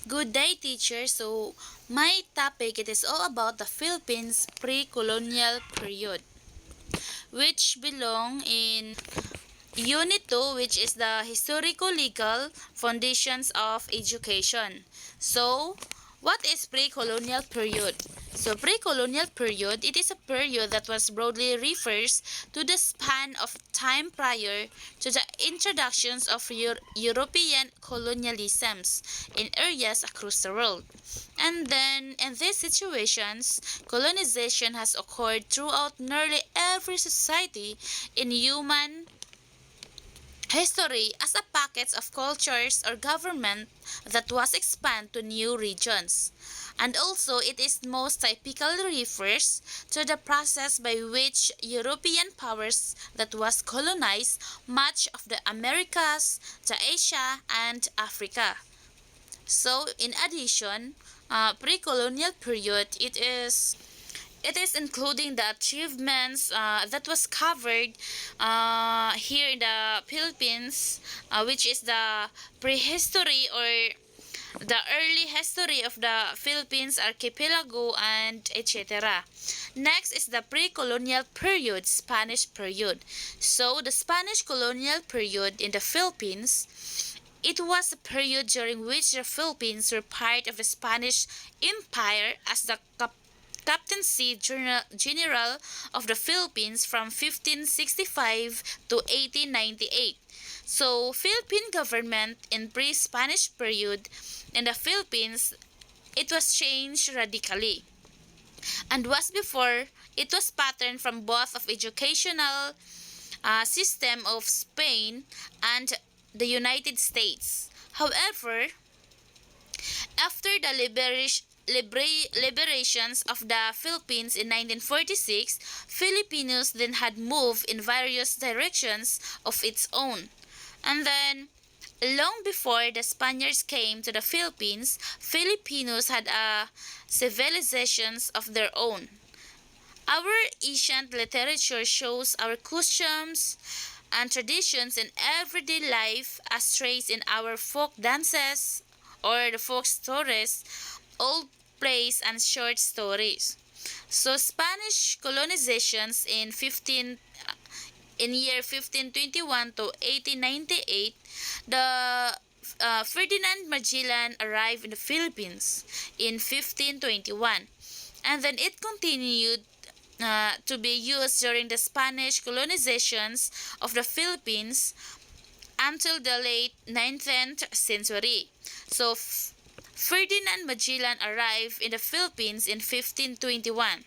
Good day, teacher. So, my topic it is all about the Philippines pre-colonial period, which belong in Unit 2, which is the Historico-Legal Foundations of Education. So, what is pre-colonial period? So, pre-colonial period, it is a period that was broadly refers to the span of time prior to the introductions of European colonialisms in areas across the world. And then, in these situations, colonization has occurred throughout nearly every society in human history as a package of cultures or government that was expanded to new regions. And also, it is most typically refers to the process by which European powers that was colonized much of the Americas, the Asia, and Africa. So, in addition, pre-colonial period, it is including the achievements that was covered here in the Philippines, which is the prehistory or the early history of the Philippines archipelago and etc. Next is the pre-colonial period, Spanish period. So the Spanish colonial period in the Philippines, it was a period during which the Philippines were part of the Spanish Empire as the Captaincy General of the Philippines from 1565 to 1898. So, Philippine government in pre-Spanish period in the Philippines, it was changed radically and was before it was patterned from both of educational system of Spain and the United States. However, after the liberations of the Philippines in 1946, Filipinos then had moved in various directions of its own. And then, long before the Spaniards came to the Philippines, Filipinos had a civilizations of their own. Our ancient literature shows our customs and traditions in everyday life as traced in our folk dances or the folk stories, old plays and short stories. So Spanish colonizations in year 1521 to 1898, the Ferdinand Magellan arrived in the Philippines in 1521, and then it continued to be used during the Spanish colonizations of the Philippines until the late 19th century. So Ferdinand Magellan arrived in the Philippines in 1521.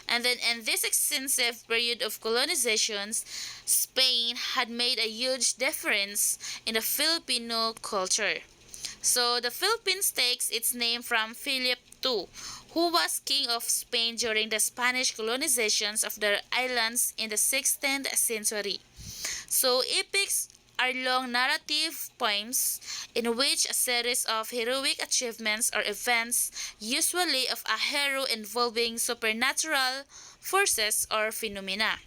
And then in this extensive period of colonizations, Spain had made a huge difference in the Filipino culture. So the Philippines takes its name from Philip II, who was king of Spain during the Spanish colonizations of the islands in the 16th century. So epics are long narrative poems in which a series of heroic achievements or events, usually of a hero involving supernatural forces or phenomena.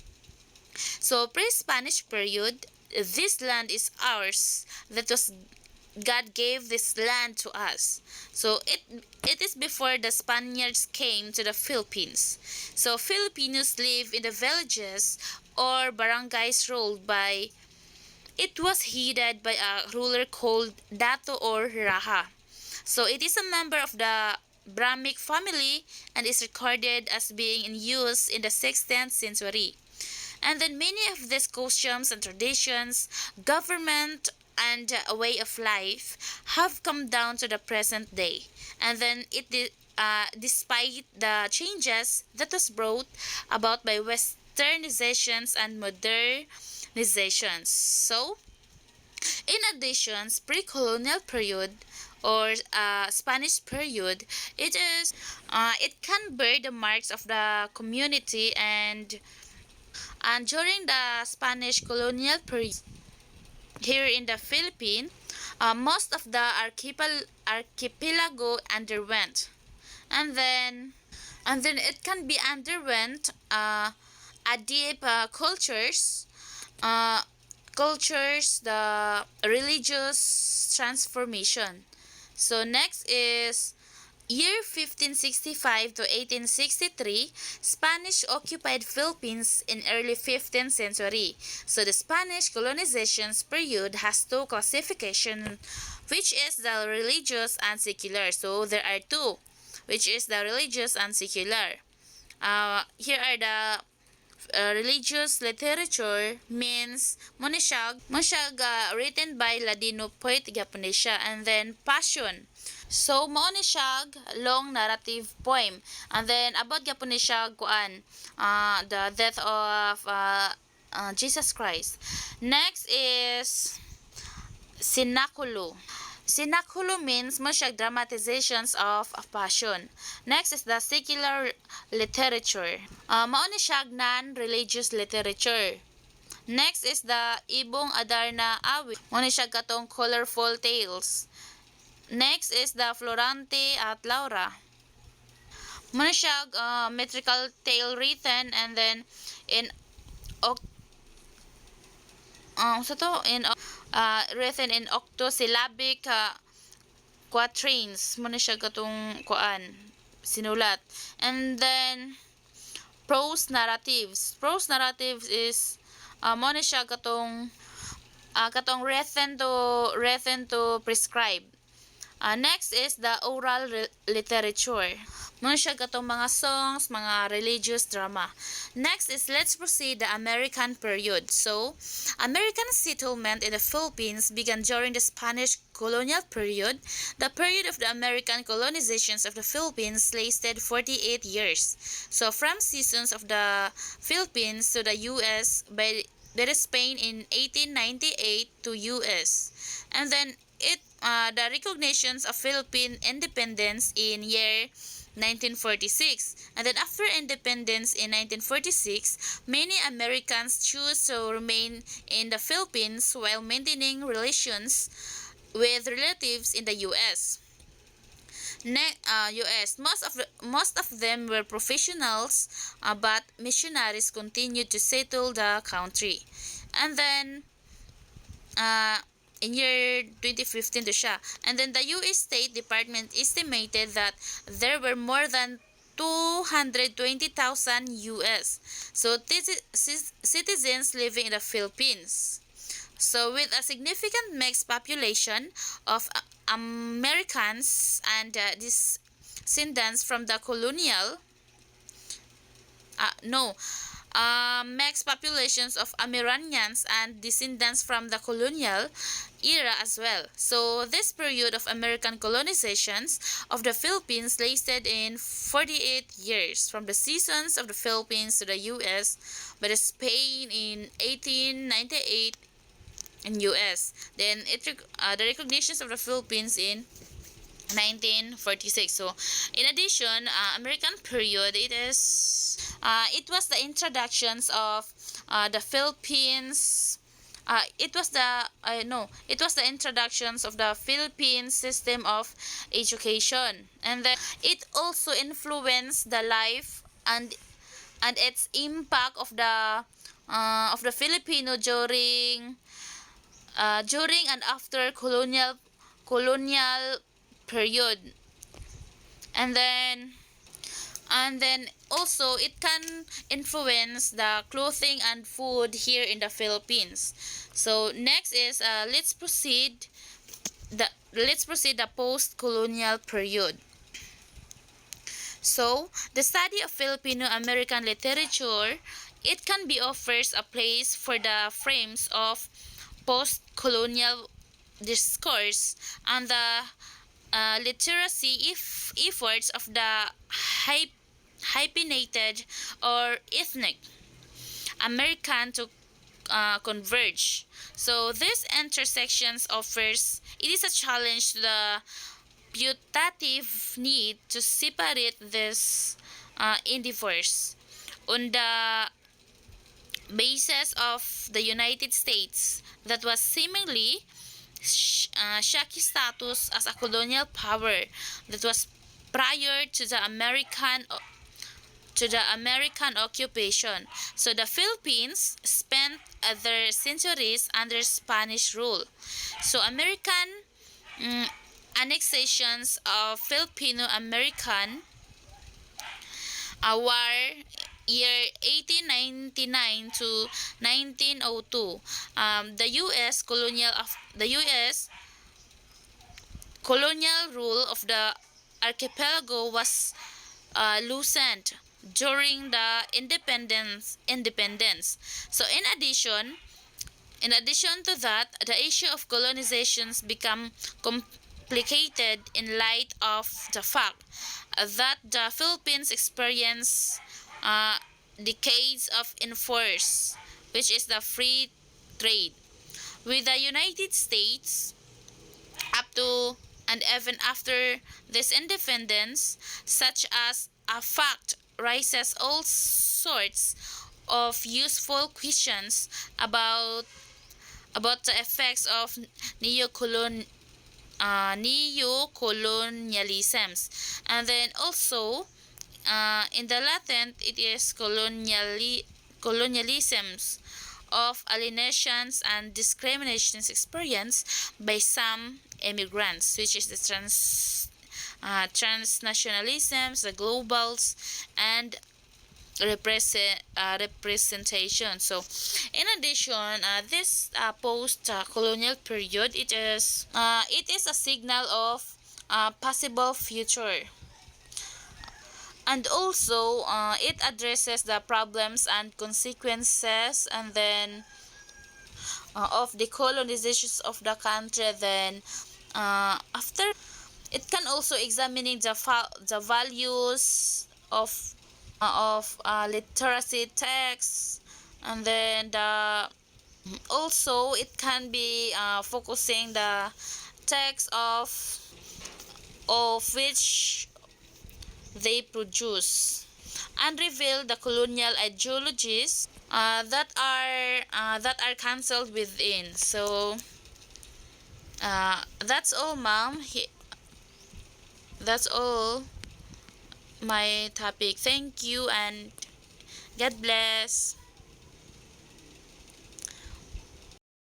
So pre-Spanish period, this land is ours. That was God gave this land to us. So it is before the Spaniards came to the Philippines. So Filipinos live in the villages or barangays ruled by it was headed by a ruler called Dato or Raha. So it is a member of the Brahmic family and is recorded as being in use in the 16th century. And then many of these customs and traditions, government and a way of life have come down to the present day. And then despite the changes that was brought about by westernizations and modernizations. So, in addition, pre-colonial period or Spanish period, it can bear the marks of the community and during the Spanish colonial period here in the Philippines, most of the archipelago underwent, and then it can be underwent a deep cultures, the religious transformation. So next is year 1565 to 1863, Spanish occupied Philippines in early 15th century. So the Spanish colonizations period has two classifications, which is the religious and secular. So there are two, which is the religious and secular. Here are the religious literature means Monishag written by Ladino poet Japonesha, and then passion. So mao ni siya long narrative poem, and then about Japonesha kuan the death of Jesus Christ. Next is Sinakulo. Sinakulo means mo siya dramatizations of a passion. Next is the secular literature. Mao ni siya non-religious literature. Next is the Ibong Adarna Awit. Mao ni siya katong colorful tales. Next is the Florante at Laura. Mao ni siya metrical tale written and then in sa to in written in octosyllabic quatrains. Muna siya katong kuan sinulat. And then prose narratives is muna siya katong written to prescribe. Next is the oral literature. Muna siya katong mga songs, mga religious drama. Next is let's proceed the American period. So, American settlement in the Philippines began during the Spanish colonial period. The period of the American colonizations of the Philippines lasted 48 years. So, from seasons of the Philippines to the U.S. by the Spain in 1898 to U.S. And then the recognitions of Philippine independence in year 1946. And then after independence in 1946, many Americans choose to remain in the Philippines while maintaining relations with relatives in the US. US. Most of them were professionals, but missionaries continued to settle the country. And then in year 2015 to siya. And then the US State Department estimated that there were more than 220,000 US citizens living in the Philippines. So with a significant mixed population of Americans and descendants from the colonial no mixed populations of Ameranians and descendants from the colonial era as well. So this period of American colonizations of the Philippines lasted in 48 years, from the seasons of the Philippines to the US by the Spain in 1898 in US. Then the recognitions of the Philippines in 1946. So in addition, American period it was the introductions of the Philippines it was the no it was the introductions of the Philippine system of education, and then it also influenced the life and its impact of the Filipino during and after colonial period. And then also it can influence the clothing and food here in the Philippines. So next is let's proceed the post-colonial period. So the study of Filipino American literature, it can be offers a place for the frames of post-colonial discourse and the literacy efforts of the hyphenated or ethnic American to converge. So this intersections offers it is a challenge to the putative need to separate these endeavors on the basis of the United States that was seemingly shaky status as a colonial power that was prior to the American occupation. So the Philippines spent their centuries under Spanish rule. So annexations of Filipino American war year 1899 to 1902. The US colonial rule of the archipelago was loosened during the independence. So in addition to that, the issue of colonizations become complicated in light of the fact that the Philippines experienced uh, decades of enforced, which is the free trade, with the United States up to and even after this independence, such as a fact raises all sorts of useful questions about the effects of neocolon neocolonialisms, and then also in the latent it is colonialisms of alienations and discriminations experienced by some immigrants, which is the transnationalisms, the globals, and representation. So, in addition, this post-colonial period, it is a signal of possible future, and also it addresses the problems and consequences, and then of the colonizations of the country. Then after it can also examining the values of literacy texts, and then also it can be focusing the text of which they produce, and reveal the colonial ideologies that are cancelled within. So that's all, ma'am. That's all my topic. Thank you and God bless.